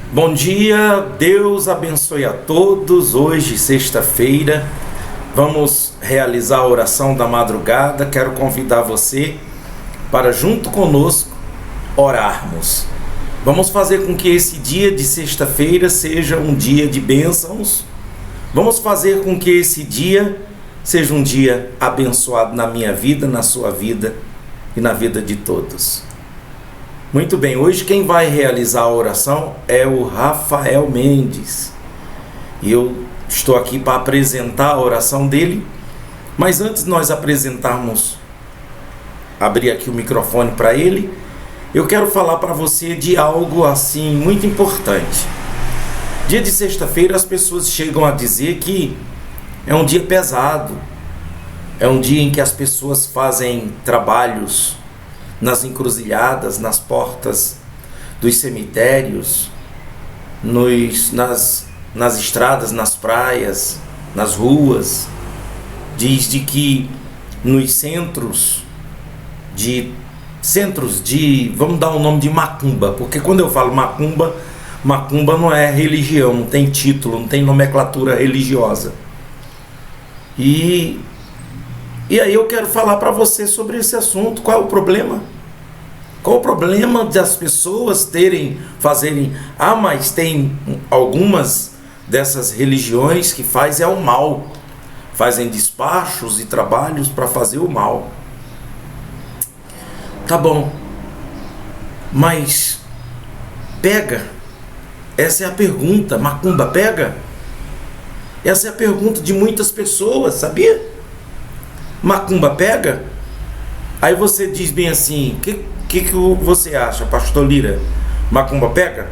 Bom dia, Deus abençoe a todos. Hoje, sexta-feira, vamos realizar a oração da madrugada. Quero convidar você para, junto conosco, orarmos. Vamos fazer com que esse dia de sexta-feira seja um dia de bênçãos. Vamos fazer com que esse dia seja um dia abençoado na minha vida, na sua vida e na vida de todos. Muito bem, hoje quem vai realizar a oração é o Rafael Mendes. E eu estou aqui para apresentar a oração dele. Mas antes de nós apresentarmos, abrir aqui o microfone para ele, eu quero falar para você de algo assim muito importante. Dia de sexta-feira as pessoas chegam a dizer que é um dia pesado. É um dia em que as pessoas fazem trabalhos nas encruzilhadas, nas portas dos cemitérios, nas estradas, nas praias, nas ruas. Diz de que nos centros de, vamos dar o nome de macumba, porque quando eu falo macumba, macumba não é religião, não tem título, não tem nomenclatura religiosa. E aí eu quero falar para você sobre esse assunto. Qual é o problema? Qual o problema das pessoas fazerem... mas tem algumas dessas religiões que fazem o mal. Fazem despachos e trabalhos para fazer o mal. Tá bom. Mas pega? Essa é a pergunta. Macumba pega? Essa é a pergunta de muitas pessoas, sabia? Macumba pega? Aí você diz bem assim, o que você acha, pastor Lira? Macumba pega?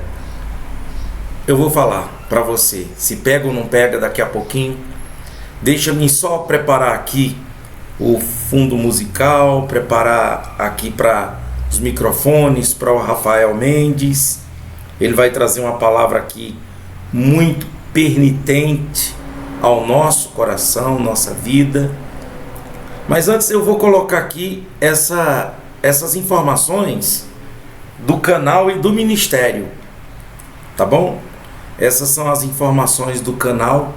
Eu vou falar para você, se pega ou não pega daqui a pouquinho. Deixa-me só preparar aqui o fundo musical, preparar aqui para os microfones, para o Rafael Mendes. Ele vai trazer uma palavra aqui muito pertinente ao nosso coração, nossa vida. Mas antes eu vou colocar aqui essas informações do canal e do ministério, tá bom? Essas são as informações do canal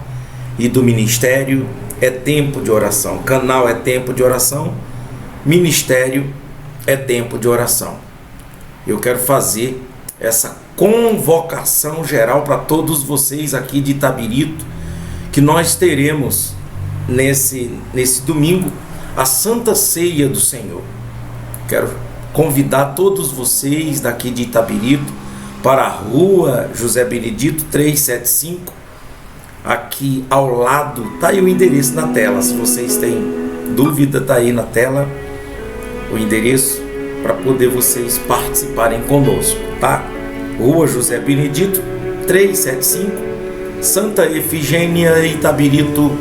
e do ministério. É tempo de oração. Canal é tempo de oração, ministério é tempo de oração. Eu quero fazer essa convocação geral para todos vocês aqui de Itabirito, que nós teremos nesse domingo a Santa Ceia do Senhor. Quero convidar todos vocês daqui de Itabirito para a rua José Benedito 375, aqui ao lado, tá aí o endereço na tela, se vocês têm dúvida, tá aí na tela o endereço para poder vocês participarem conosco, tá? Rua José Benedito 375, Santa Efigênia, Itabirito,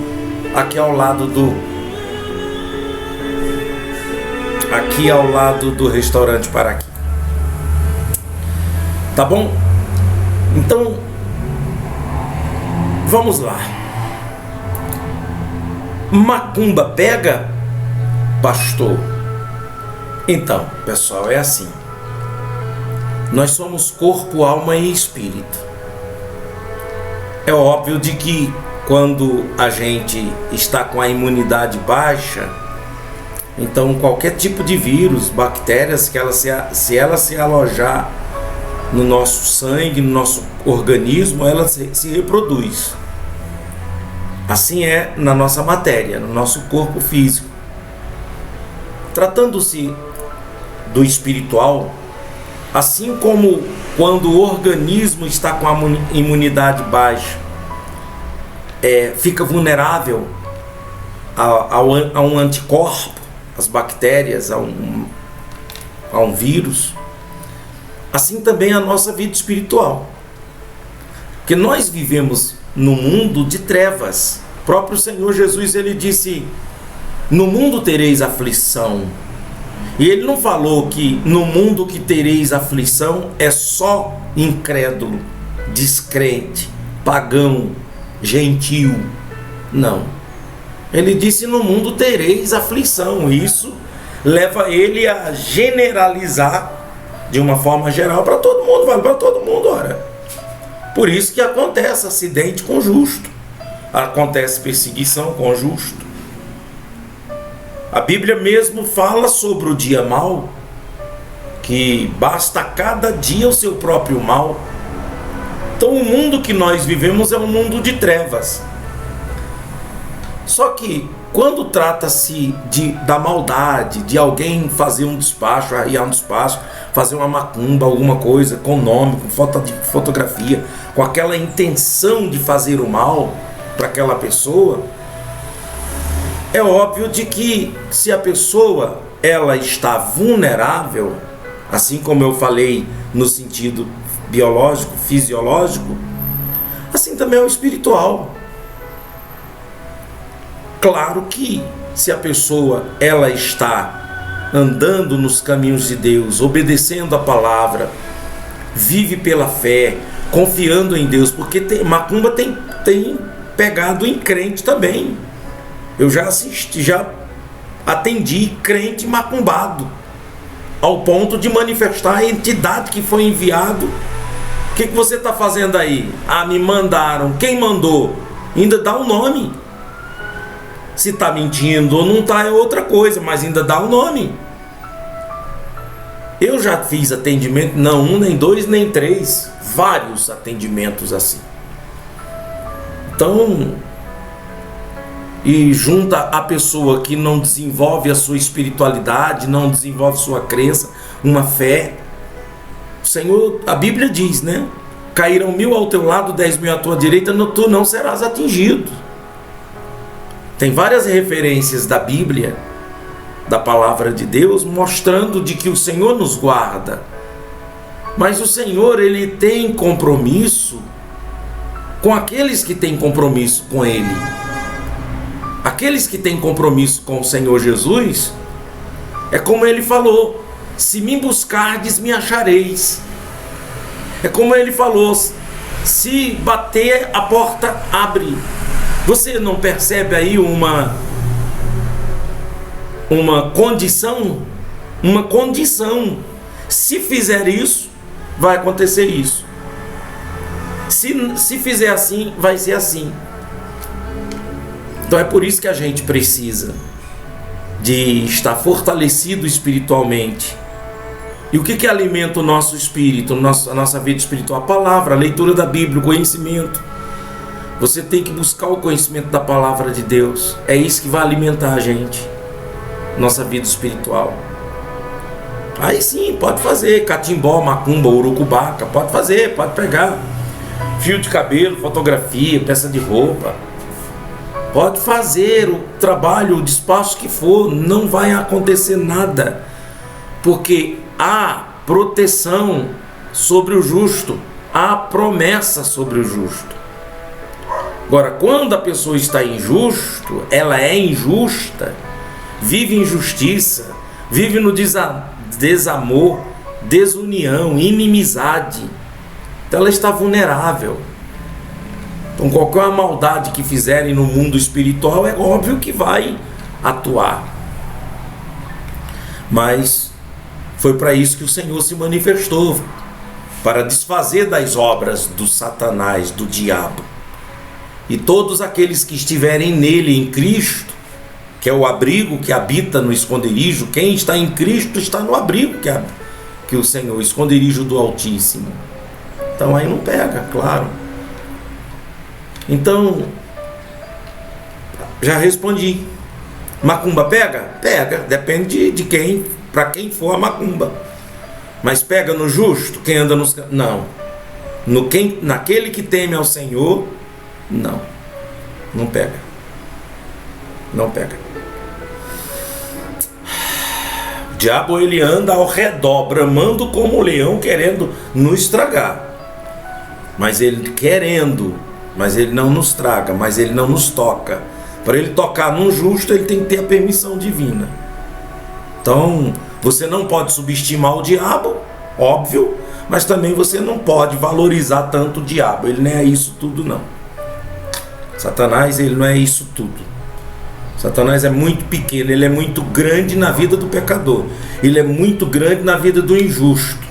aqui ao lado do restaurante Paraqui. Tá bom? Então, vamos lá. Macumba pega, pastor? Então, pessoal, é assim. Nós somos corpo, alma e espírito. É óbvio de que quando a gente está com a imunidade baixa, então qualquer tipo de vírus, bactérias, se ela se alojar no nosso sangue, no nosso organismo, ela se reproduz. Assim é na nossa matéria, no nosso corpo físico. Tratando-se do espiritual, assim como quando o organismo está com a imunidade baixa, fica vulnerável a um anticorpo, as bactérias, a um vírus, assim também a nossa vida espiritual. Porque nós vivemos no mundo de trevas. O próprio Senhor Jesus, ele disse: no mundo tereis aflição. E ele não falou que no mundo que tereis aflição é só incrédulo, descrente, pagão, gentil. Não. Ele disse: no mundo tereis aflição. Isso leva ele a generalizar de uma forma geral para todo mundo, vale para todo mundo, ora. Por isso que acontece acidente com o justo, acontece perseguição com o justo. A Bíblia mesmo fala sobre o dia mau, que basta cada dia o seu próprio mal. Então o mundo que nós vivemos é um mundo de trevas. Só que quando trata-se da maldade, de alguém fazer um despacho, arriar um despacho, fazer uma macumba, alguma coisa, com nome, com fotografia, com aquela intenção de fazer o mal para aquela pessoa, é óbvio de que se a pessoa ela está vulnerável, assim como eu falei no sentido biológico, fisiológico, assim também é o espiritual. Claro que se a pessoa ela está andando nos caminhos de Deus, obedecendo a palavra, vive pela fé, confiando em Deus, porque macumba tem pegado em crente também. Eu já atendi crente macumbado, ao ponto de manifestar a entidade que foi enviado. O que você está fazendo aí? Ah, me mandaram. Quem mandou? Ainda dá o nome. Se está mentindo ou não está é outra coisa, mas ainda dá o nome. Eu já fiz atendimento, não um, nem dois, nem três, vários atendimentos assim. Então, e junta a pessoa que não desenvolve a sua espiritualidade, não desenvolve sua crença, uma fé. O Senhor, a Bíblia diz, né? Cairão 1000 ao teu lado, 10.000 à tua direita, tu não serás atingido. Tem várias referências da Bíblia, da palavra de Deus, mostrando de que o Senhor nos guarda. Mas o Senhor, Ele tem compromisso com aqueles que têm compromisso com Ele. Aqueles que têm compromisso com o Senhor Jesus, é como Ele falou, se me buscardes, me achareis. É como Ele falou, se bater, a porta abre. Você não percebe aí uma condição? Uma condição. Se fizer isso, vai acontecer isso. Se fizer assim, vai ser assim. Então é por isso que a gente precisa de estar fortalecido espiritualmente. E o que alimenta o nosso espírito, a nossa vida espiritual? A palavra, a leitura da Bíblia, o conhecimento. Você tem que buscar o conhecimento da palavra de Deus. É isso que vai alimentar a gente, nossa vida espiritual. Aí sim, pode fazer catimbó, macumba, urucubaca, pode fazer, pode pegar fio de cabelo, fotografia, peça de roupa. Pode fazer o trabalho, o despacho que for, não vai acontecer nada, porque há proteção sobre o justo, há promessa sobre o justo. Agora, quando a pessoa está injusto, ela é injusta, vive injustiça, vive no desamor, desunião, inimizade, então ela está vulnerável. Então qualquer maldade que fizerem no mundo espiritual é óbvio que vai atuar. Mas foi para isso que o Senhor se manifestou, para desfazer das obras do Satanás, do diabo. E todos aqueles que estiverem nele, em Cristo, que é o abrigo que habita no esconderijo, quem está em Cristo está no abrigo que o Senhor, o esconderijo do Altíssimo. Então aí não pega, claro. Então, já respondi. Macumba pega? Pega, depende de quem, para quem for a macumba. Mas pega no justo, quem anda nos... Não. Naquele que teme ao Senhor, não pega. Não pega. O diabo, ele anda ao redor, bramando como um leão, querendo nos estragar. Mas ele não nos traga, mas ele não nos toca. Para ele tocar num justo, ele tem que ter a permissão divina. Então, você não pode subestimar o diabo, óbvio, mas também você não pode valorizar tanto o diabo. Ele não é isso tudo, não. Satanás, ele não é isso tudo. Satanás é muito pequeno, ele é muito grande na vida do pecador. Ele é muito grande na vida do injusto.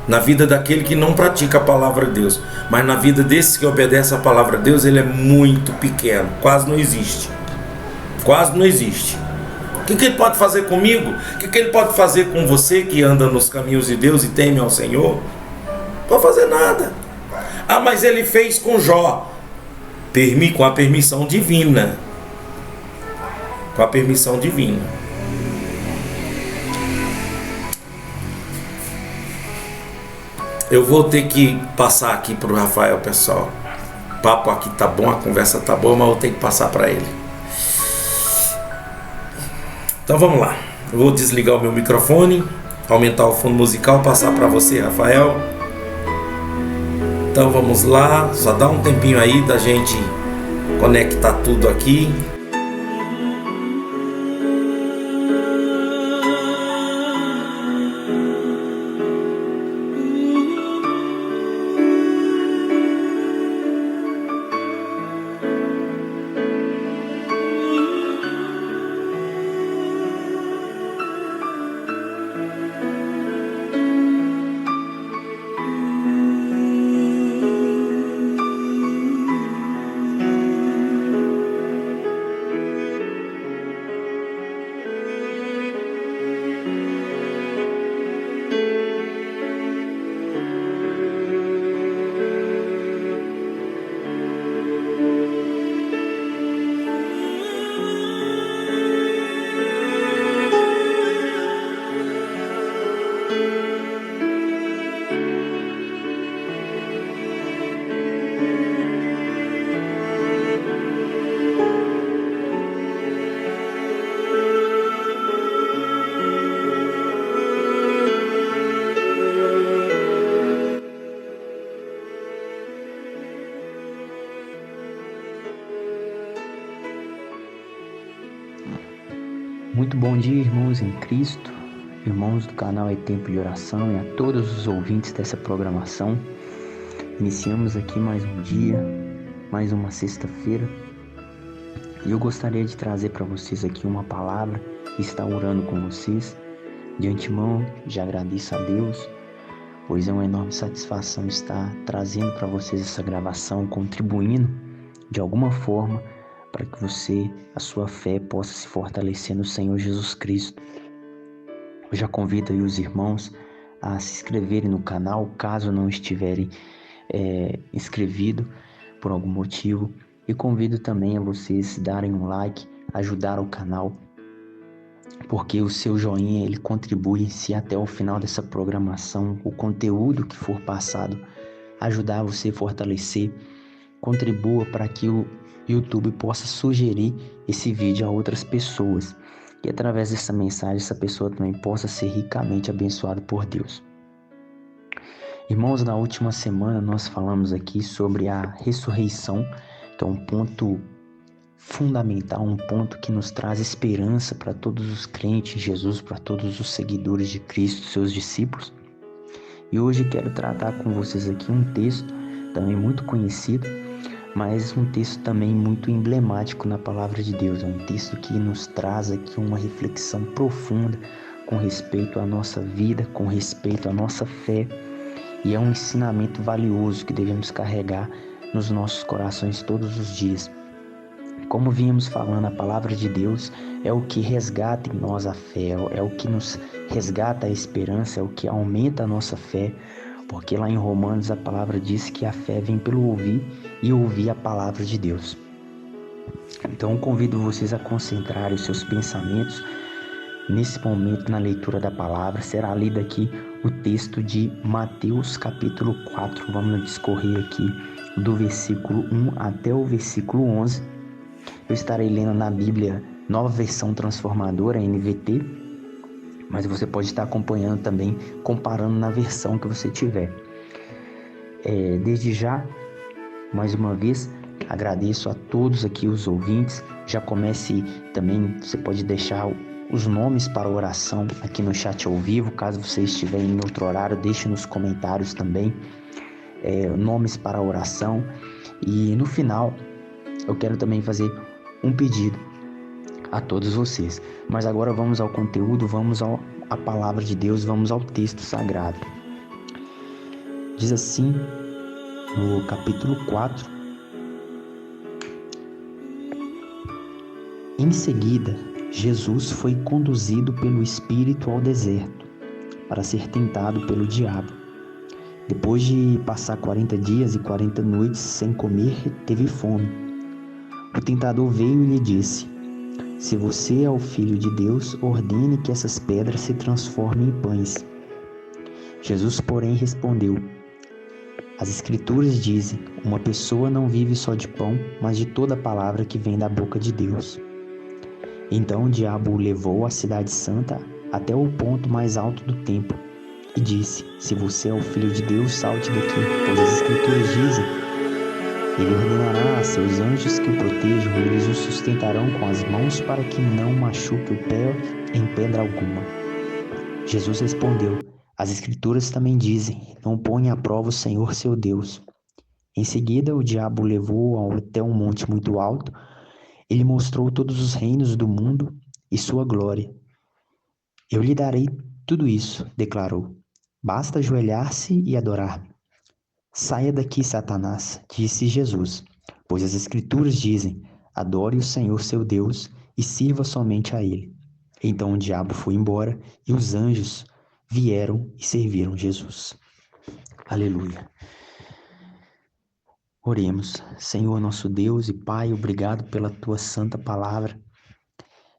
na vida daquele que não pratica a palavra de Deus. Mas na vida desses que obedecem a palavra de Deus, ele é muito pequeno, quase não existe. Quase não existe. O que ele pode fazer comigo? O que ele pode fazer com você que anda nos caminhos de Deus e teme ao Senhor? Não pode fazer nada. Ah, mas ele fez com Jó. Com a permissão divina. Com a permissão divina. Eu vou ter que passar aqui para o Rafael, pessoal. O papo aqui tá bom, a conversa tá boa, mas eu tenho que passar para ele. Então vamos lá. Eu vou desligar o meu microfone, aumentar o fundo musical, passar para você, Rafael. Então vamos lá. Só dá um tempinho aí da gente conectar tudo aqui. Muito bom dia, irmãos em Cristo, irmãos do canal É Tempo de Oração e a todos os ouvintes dessa programação. Iniciamos aqui mais um dia, mais uma sexta-feira, e eu gostaria de trazer para vocês aqui uma palavra e estar orando com vocês. De antemão, já agradeço a Deus, pois é uma enorme satisfação estar trazendo para vocês essa gravação, contribuindo de alguma forma para que você, a sua fé, possa se fortalecer no Senhor Jesus Cristo. Eu já convido aí os irmãos a se inscreverem no canal, caso não estiverem inscritos por algum motivo. E convido também a vocês darem um like, ajudar o canal, porque o seu joinha ele contribui, se até o final dessa programação o conteúdo que for passado ajudar você a fortalecer, contribua para que o YouTube possa sugerir esse vídeo a outras pessoas e através dessa mensagem essa pessoa também possa ser ricamente abençoada por Deus. Irmãos, na última semana nós falamos aqui sobre a ressurreição, que é um ponto fundamental, um ponto que nos traz esperança para todos os crentes em Jesus, para todos os seguidores de Cristo, seus discípulos. E hoje quero tratar com vocês aqui um texto também muito conhecido, mas um texto também muito emblemático na palavra de Deus. É um texto que nos traz aqui uma reflexão profunda com respeito à nossa vida, com respeito à nossa fé, e é um ensinamento valioso que devemos carregar nos nossos corações todos os dias. Como vínhamos falando, a palavra de Deus é o que resgata em nós a fé, é o que nos resgata a esperança, é o que aumenta a nossa fé, porque lá em Romanos a palavra diz que a fé vem pelo ouvir e ouvir a palavra de Deus. Então eu convido vocês a concentrarem os seus pensamentos nesse momento na leitura da palavra. Será lido aqui o texto de Mateus capítulo 4, vamos discorrer aqui do versículo 1 até o versículo 11. Eu estarei lendo na Bíblia Nova Versão Transformadora, NVT, mas você pode estar acompanhando também, comparando na versão que você tiver. Desde já, mais uma vez, agradeço a todos aqui os ouvintes. Já comece também, você pode deixar os nomes para oração aqui no chat ao vivo. Caso você estiver em outro horário, deixe nos comentários também nomes para oração. E no final, eu quero também fazer um pedido a todos vocês. Mas agora vamos ao conteúdo, vamos à palavra de Deus, vamos ao texto sagrado. Diz assim no capítulo 4: Em seguida, Jesus foi conduzido pelo Espírito ao deserto para ser tentado pelo diabo. Depois de passar 40 dias e 40 noites sem comer, teve fome. O tentador veio e lhe disse: Se você é o Filho de Deus, ordene que essas pedras se transformem em pães. Jesus, porém, respondeu: As Escrituras dizem: Uma pessoa não vive só de pão, mas de toda palavra que vem da boca de Deus. Então o diabo o levou à cidade santa até o ponto mais alto do templo e disse: Se você é o Filho de Deus, salte daqui, pois as Escrituras dizem: Ele ordenará a seus anjos que o protejam, e eles o sustentarão com as mãos para que não machuque o pé em pedra alguma. Jesus respondeu: As Escrituras também dizem: Não ponha à prova o Senhor seu Deus. Em seguida, o diabo o levou até um monte muito alto. Ele mostrou todos os reinos do mundo e sua glória. Eu lhe darei tudo isso, declarou. Basta ajoelhar-se e adorar-me. Saia daqui, Satanás, disse Jesus, pois as Escrituras dizem: Adore o Senhor seu Deus e sirva somente a Ele. Então o diabo foi embora e os anjos vieram e serviram Jesus. Aleluia. Oremos. Senhor nosso Deus e Pai, obrigado pela Tua santa palavra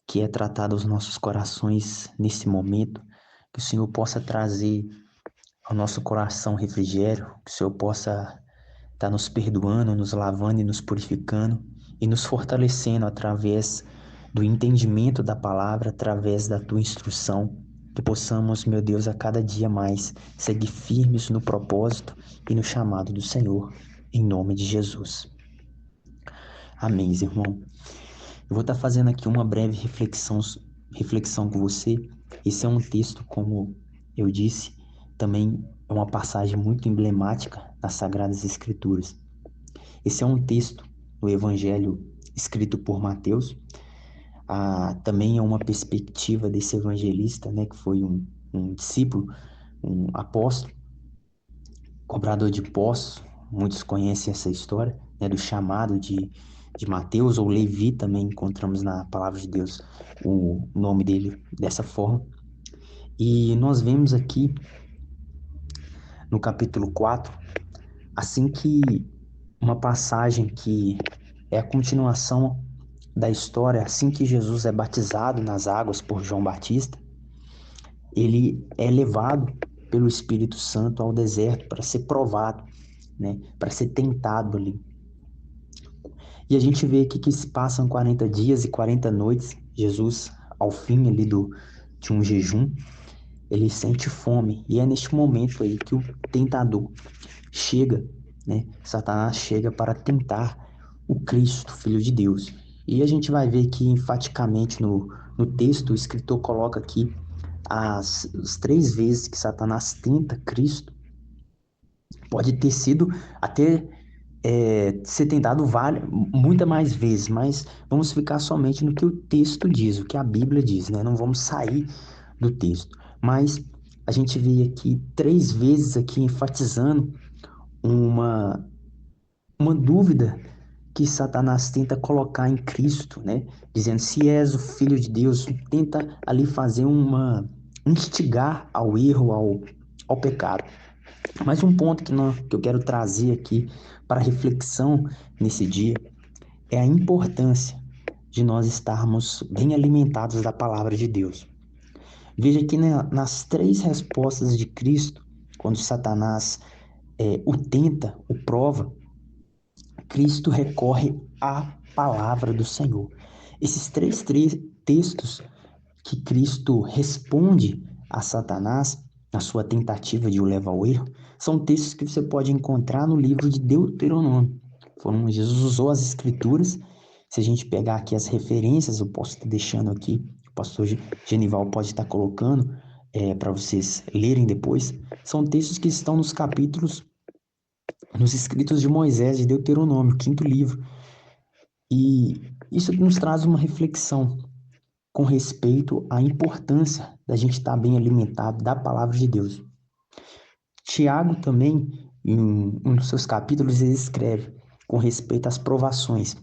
que é tratada aos nossos corações nesse momento. Que o Senhor possa trazer ao nosso coração refrigério, que o Senhor possa estar nos perdoando, nos lavando e nos purificando e nos fortalecendo através do entendimento da palavra, através da Tua instrução. Que possamos, meu Deus, a cada dia mais seguir firmes no propósito e no chamado do Senhor, em nome de Jesus. Amém, irmão. Eu vou estar fazendo aqui uma breve reflexão com você. Esse é um texto, como eu disse, também é uma passagem muito emblemática das Sagradas Escrituras. Esse é um texto do Evangelho escrito por Mateus. Também é uma perspectiva desse evangelista, né, que foi um discípulo, um apóstolo, cobrador de impostos. Muitos conhecem essa história, né, do chamado de Mateus, ou Levi, também encontramos na palavra de Deus o nome dele dessa forma. E nós vemos aqui no capítulo 4, assim que uma passagem que é a continuação da história, assim que Jesus é batizado nas águas por João Batista, ele é levado pelo Espírito Santo ao deserto para ser provado, né, para ser tentado ali. E a gente vê aqui que se passam 40 dias e 40 noites, Jesus, ao fim ali de um jejum, ele sente fome. E é neste momento aí que o tentador chega, né? Satanás chega para tentar o Cristo, Filho de Deus. E a gente vai ver que enfaticamente no texto, o escritor coloca aqui as 3 vezes que Satanás tenta Cristo. Pode ter sido até ser tentado muitas mais vezes, mas vamos ficar somente no que o texto diz, o que a Bíblia diz, né? Não vamos sair do texto. Mas a gente vê aqui 3 vezes aqui enfatizando uma dúvida que Satanás tenta colocar em Cristo, né? Dizendo: se és o Filho de Deus, tenta ali fazer instigar ao erro, ao pecado. Mas um ponto que eu quero trazer aqui para reflexão nesse dia é a importância de nós estarmos bem alimentados da palavra de Deus. Veja que nas 3 respostas de Cristo, quando Satanás o tenta, o prova, Cristo recorre à palavra do Senhor. Esses 3 textos que Cristo responde a Satanás na sua tentativa de o levar ao erro, são textos que você pode encontrar no livro de Deuteronômio. Jesus usou as Escrituras. Se a gente pegar aqui as referências, eu posso estar deixando aqui, o pastor Genival pode estar colocando para vocês lerem depois. São textos que estão nos capítulos, nos escritos de Moisés, de Deuteronômio, 5º livro. E isso nos traz uma reflexão com respeito à importância da gente estar bem alimentado da palavra de Deus. Tiago também Em um dos seus capítulos, ele escreve com respeito às provações.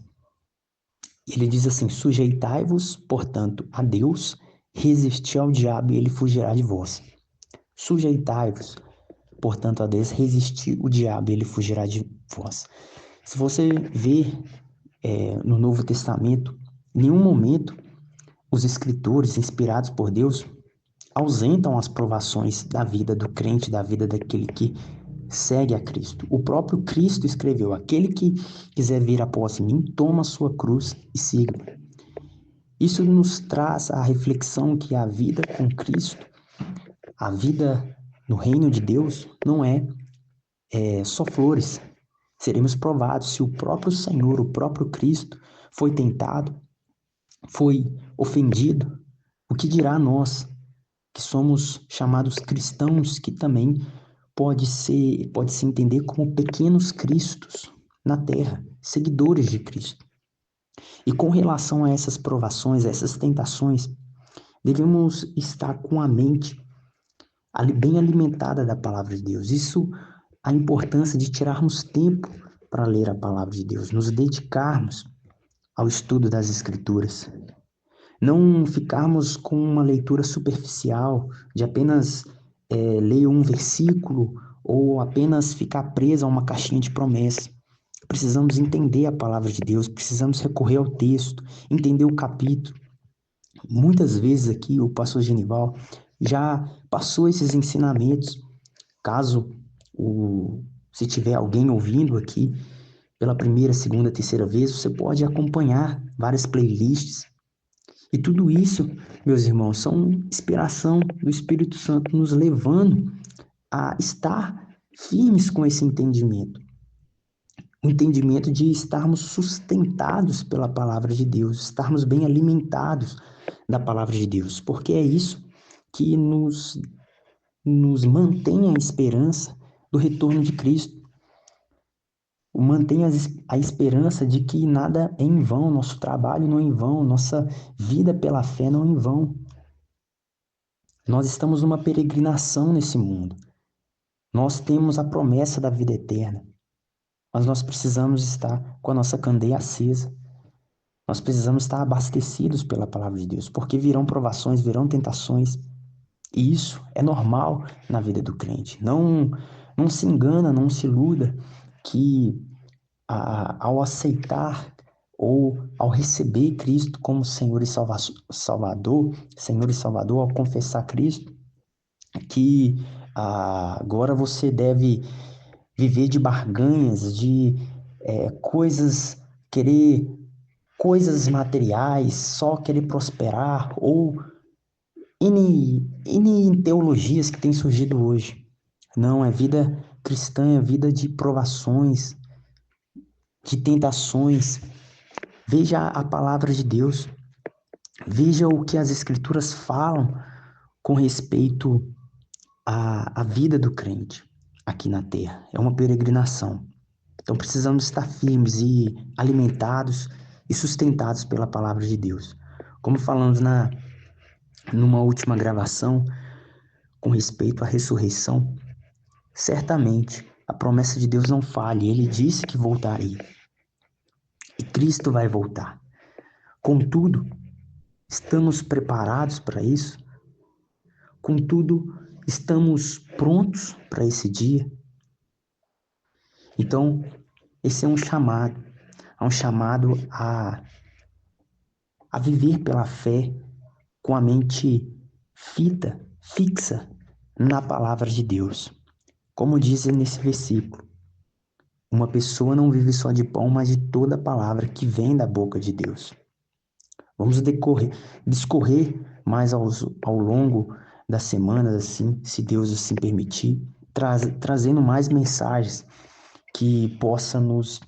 Ele diz assim: sujeitai-vos, portanto, a Deus, resisti ao diabo e ele fugirá de vós. Sujeitai-vos, portanto, a Deus, resisti o diabo e ele fugirá de vós. Se você vê no Novo Testamento, em nenhum momento os escritores inspirados por Deus ausentam as provações da vida do crente, da vida daquele que segue a Cristo. O próprio Cristo escreveu: aquele que quiser vir após mim, toma a sua cruz e siga. Isso nos traz a reflexão que a vida com Cristo, a vida no reino de Deus, não é só flores. Seremos provados. Se o próprio Senhor, o próprio Cristo, foi tentado, foi ofendido, o que dirá nós, que somos chamados cristãos, que também pode se entender como pequenos cristos na terra, seguidores de Cristo. E com relação a essas provações, a essas tentações, devemos estar com a mente bem alimentada da palavra de Deus. Isso, a importância de tirarmos tempo para ler a palavra de Deus, nos dedicarmos ao estudo das Escrituras. Não ficarmos com uma leitura superficial de apenas ler um versículo ou apenas ficar preso a uma caixinha de promessa. Precisamos entender a palavra de Deus, precisamos recorrer ao texto, entender o capítulo. Muitas vezes aqui o pastor Genival já passou esses ensinamentos. Caso se tiver alguém ouvindo aqui pela primeira, segunda, terceira vez, você pode acompanhar várias playlists. E tudo isso, meus irmãos, são inspiração do Espírito Santo nos levando a estar firmes com esse entendimento. O entendimento de estarmos sustentados pela palavra de Deus, estarmos bem alimentados da palavra de Deus, porque é isso que nos mantém a esperança do retorno de Cristo. Mantém a esperança de que nada é em vão, nosso trabalho não é em vão, nossa vida pela fé não é em vão. Nós estamos numa peregrinação nesse mundo. Nós temos a promessa da vida eterna, mas nós precisamos estar com a nossa candeia acesa. Nós precisamos estar abastecidos pela palavra de Deus, porque virão provações, virão tentações, e isso é normal na vida do crente. Não se engana, não se iluda que ao aceitar ou ao receber Cristo como Senhor e Salvador, ao confessar Cristo, que agora você deve viver de barganhas, de querer coisas materiais, só querer prosperar, ou N teologias que têm surgido hoje. Não, é vida cristã, é vida de provações, de tentações. Veja a palavra de Deus, veja o que as Escrituras falam com respeito à vida do crente aqui na terra. É uma peregrinação. Então precisamos estar firmes e alimentados e sustentados pela palavra de Deus. Como falamos numa última gravação com respeito à ressurreição, certamente a promessa de Deus não falha. Ele disse que voltaria. E Cristo vai voltar. Contudo, estamos preparados para isso? Contudo, estamos prontos para esse dia? Então, esse é um chamado a viver pela fé com a mente fixa na palavra de Deus. Como diz nesse versículo, uma pessoa não vive só de pão, mas de toda palavra que vem da boca de Deus. Vamos discorrer mais ao longo das semanas, assim, se Deus assim permitir, trazendo mais mensagens que possa nos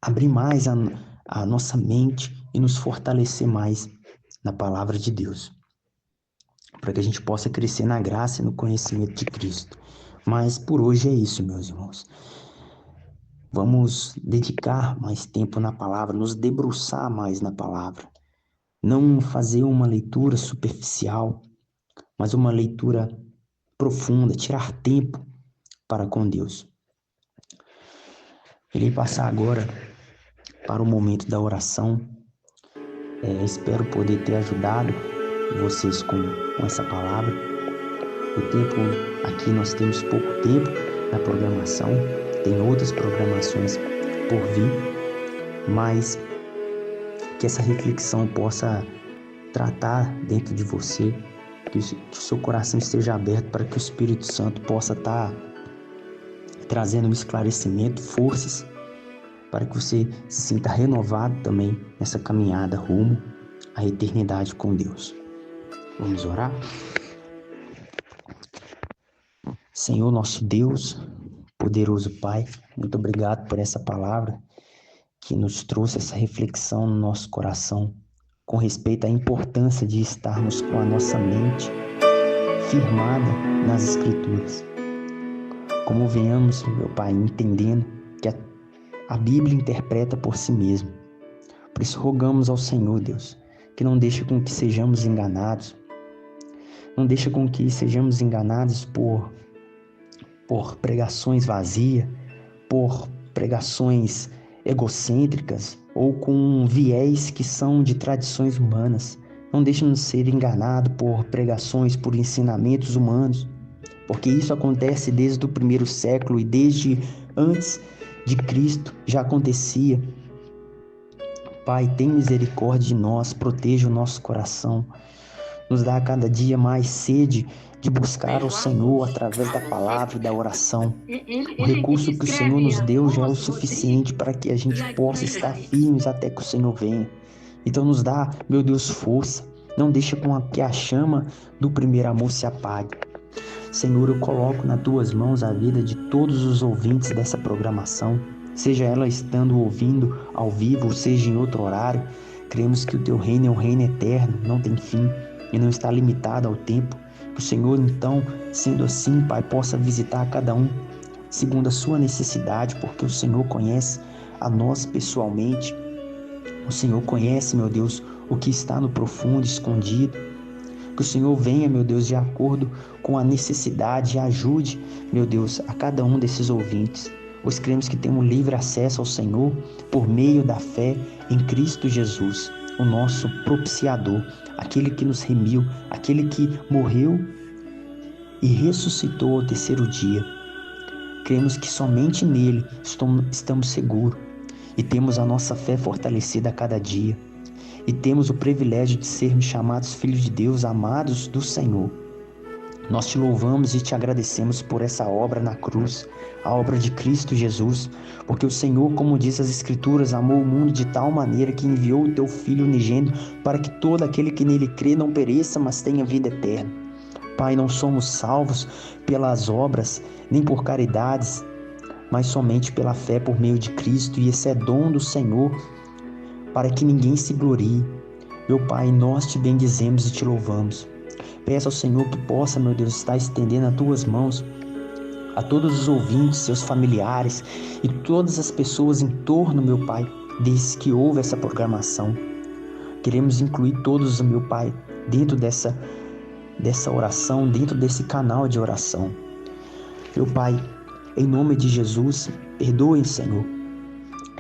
abrir mais a nossa mente e nos fortalecer mais na palavra de Deus, para que a gente possa crescer na graça e no conhecimento de Cristo. Mas por hoje é isso, meus irmãos. Vamos dedicar mais tempo na palavra, nos debruçar mais na palavra. Não fazer uma leitura superficial, mas uma leitura profunda, tirar tempo para com Deus. Irei passar agora para o momento da oração. Espero poder ter ajudado vocês com essa palavra. O tempo aqui, nós temos pouco tempo na programação, tem outras programações por vir, mas que essa reflexão possa tratar dentro de você, que o seu coração esteja aberto para que o Espírito Santo possa estar trazendo um esclarecimento, forças, para que você se sinta renovado também nessa caminhada rumo à eternidade com Deus. Vamos orar? Senhor, nosso Deus, poderoso Pai, muito obrigado por essa palavra que nos trouxe essa reflexão no nosso coração com respeito à importância de estarmos com a nossa mente firmada nas Escrituras. Como venhamos, meu Pai, entendendo que a Bíblia interpreta por si mesma. Por isso rogamos ao Senhor, Deus, que não deixe com que sejamos enganados. Não deixe com que sejamos enganados por pregações vazias, por pregações egocêntricas ou com viés que são de tradições humanas. Não deixe-nos ser enganados por pregações, por ensinamentos humanos, porque isso acontece desde o primeiro século e desde antes de Cristo já acontecia. Pai, tem misericórdia de nós, proteja o nosso coração, nos dá a cada dia mais sede de buscar o Senhor através da palavra e da oração. O recurso que o Senhor nos deu já é o suficiente para que a gente possa estar firmes até que o Senhor venha. Então nos dá, meu Deus, força. Não deixa com que a chama do primeiro amor se apague. Senhor, eu coloco nas tuas mãos a vida de todos os ouvintes dessa programação, seja ela estando ouvindo ao vivo, ou seja em outro horário. Cremos que o teu reino é um reino eterno, não tem fim e não está limitado ao tempo. Que o Senhor, então, sendo assim, Pai, possa visitar cada um segundo a sua necessidade, porque o Senhor conhece a nós pessoalmente. O Senhor conhece, meu Deus, o que está no profundo, escondido. Que o Senhor venha, meu Deus, de acordo com a necessidade e ajude, meu Deus, a cada um desses ouvintes. Pois cremos que temos livre acesso ao Senhor por meio da fé em Cristo Jesus, o nosso propiciador, aquele que nos remiu, aquele que morreu e ressuscitou ao terceiro dia. Cremos que somente nele estamos seguros e temos a nossa fé fortalecida a cada dia. E temos o privilégio de sermos chamados filhos de Deus, amados do Senhor. Nós te louvamos e te agradecemos por essa obra na cruz, a obra de Cristo Jesus, porque o Senhor, como diz as Escrituras, amou o mundo de tal maneira que enviou o teu Filho unigênito para que todo aquele que nele crê não pereça, mas tenha vida eterna. Pai, não somos salvos pelas obras, nem por caridades, mas somente pela fé por meio de Cristo, e esse é dom do Senhor, para que ninguém se glorie. Meu Pai, nós te bendizemos e te louvamos. Peço ao Senhor que possa, meu Deus, estar estendendo as tuas mãos a todos os ouvintes, seus familiares e todas as pessoas em torno, meu Pai, desde que houve essa programação. Queremos incluir todos, meu Pai, dentro dessa oração, dentro desse canal de oração. Meu Pai, em nome de Jesus, perdoe, Senhor,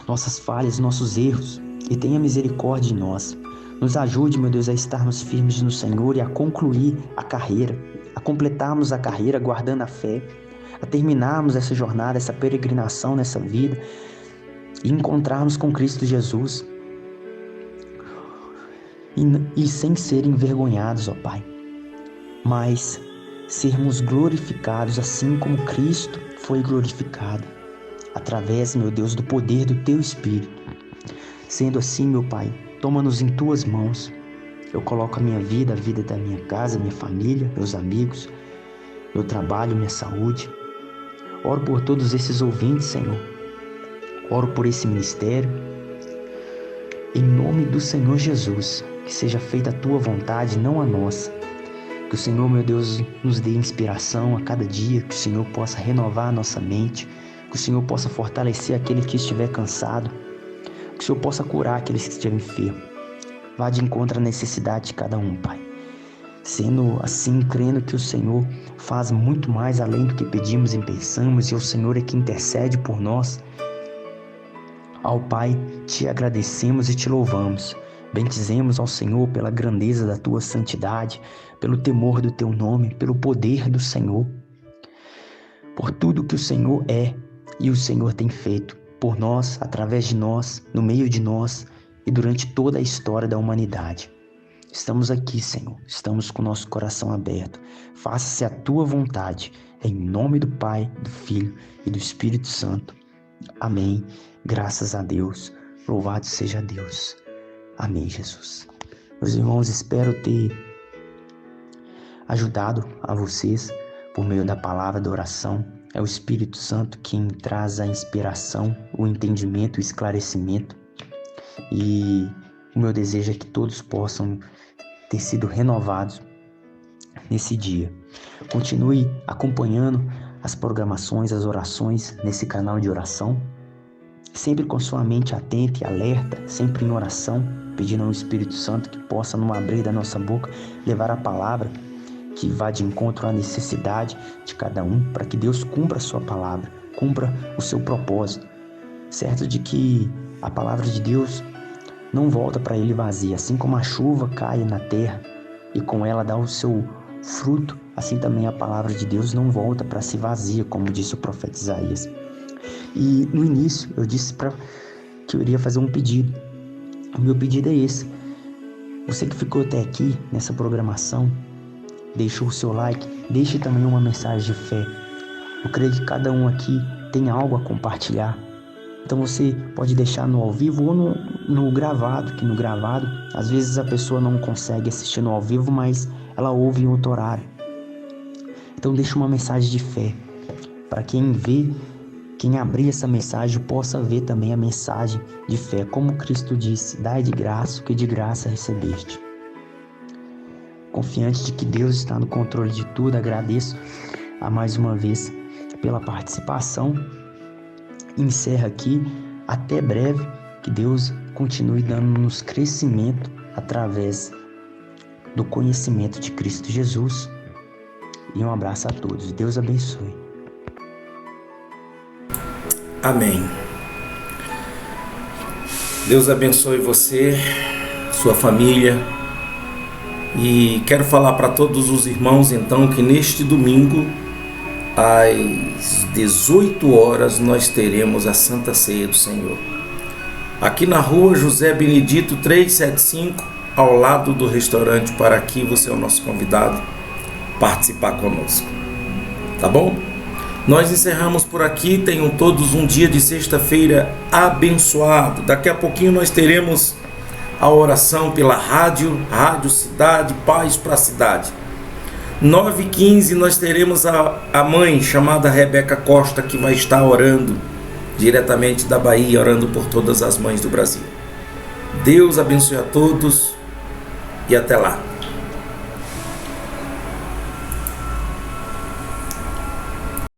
nossas falhas, nossos erros, e tenha misericórdia de nós. Nos ajude, meu Deus, a estarmos firmes no Senhor e a concluir a carreira, a completarmos a carreira guardando a fé, a terminarmos essa jornada, essa peregrinação nessa vida e encontrarmos com Cristo Jesus e sem ser envergonhados, ó Pai, mas sermos glorificados assim como Cristo foi glorificado, através, meu Deus, do poder do Teu Espírito. Sendo assim, meu Pai, toma-nos em Tuas mãos. Eu coloco a minha vida, a vida da minha casa, minha família, meus amigos, meu trabalho, minha saúde. Oro por todos esses ouvintes, Senhor. Oro por esse ministério. Em nome do Senhor Jesus, que seja feita a Tua vontade, não a nossa. Que o Senhor, meu Deus, nos dê inspiração a cada dia, que o Senhor possa renovar a nossa mente, que o Senhor possa fortalecer aquele que estiver cansado, que o Senhor possa curar aqueles que estiverem enfermos. Vá de encontro à necessidade de cada um, Pai. Sendo assim, crendo que o Senhor faz muito mais além do que pedimos e pensamos, e o Senhor é que intercede por nós. Ao Pai, te agradecemos e te louvamos. Bendizemos ao Senhor pela grandeza da tua santidade, pelo temor do teu nome, pelo poder do Senhor, por tudo que o Senhor é e o Senhor tem feito por nós, através de nós, no meio de nós e durante toda a história da humanidade. Estamos aqui, Senhor, estamos com o nosso coração aberto. Faça-se a tua vontade, em nome do Pai, do Filho e do Espírito Santo. Amém. Graças a Deus. Louvado seja Deus. Amém, Jesus. Meus irmãos, espero ter ajudado a vocês por meio da palavra da oração. É o Espírito Santo quem traz a inspiração, o entendimento, o esclarecimento. E o meu desejo é que todos possam ter sido renovados nesse dia. Continue acompanhando as programações, as orações nesse canal de oração, sempre com sua mente atenta e alerta, sempre em oração, pedindo ao Espírito Santo que possa, no abrir da nossa boca, levar a palavra que vá de encontro à necessidade de cada um, para que Deus cumpra a sua palavra, cumpra o seu propósito, certo de que a palavra de Deus não volta para ele vazia. Assim como a chuva cai na terra e com ela dá o seu fruto, assim também a palavra de Deus não volta para si vazia, como disse o profeta Isaías. E no início eu disse que eu iria fazer um pedido. O meu pedido é esse: você que ficou até aqui nessa programação, deixou o seu like, deixe também uma mensagem de fé. Eu creio que cada um aqui tem algo a compartilhar. Então você pode deixar no ao vivo ou no gravado, que no gravado, às vezes a pessoa não consegue assistir no ao vivo, mas ela ouve em outro horário. Então deixa uma mensagem de fé, para quem vê, quem abrir essa mensagem possa ver também a mensagem de fé. Como Cristo disse: dai de graça o que de graça recebeste. Confiante de que Deus está no controle de tudo, agradeço mais uma vez pela participação. Encerra aqui, até breve, que Deus continue dando-nos crescimento através do conhecimento de Cristo Jesus. E um abraço a todos, Deus abençoe. Amém. Deus abençoe você, sua família. E quero falar para todos os irmãos então que neste domingo às 18 horas nós teremos a Santa Ceia do Senhor. Aqui na rua José Benedito 375, ao lado do restaurante Paraqui. Você é o nosso convidado a participar conosco. Tá bom? Nós encerramos por aqui. Tenham todos um dia de sexta-feira abençoado. Daqui a pouquinho nós teremos a oração pela Rádio Cidade, Paz para a Cidade. 9h15 nós teremos a mãe chamada Rebeca Costa, que vai estar orando diretamente da Bahia, orando por todas as mães do Brasil. Deus abençoe a todos e até lá.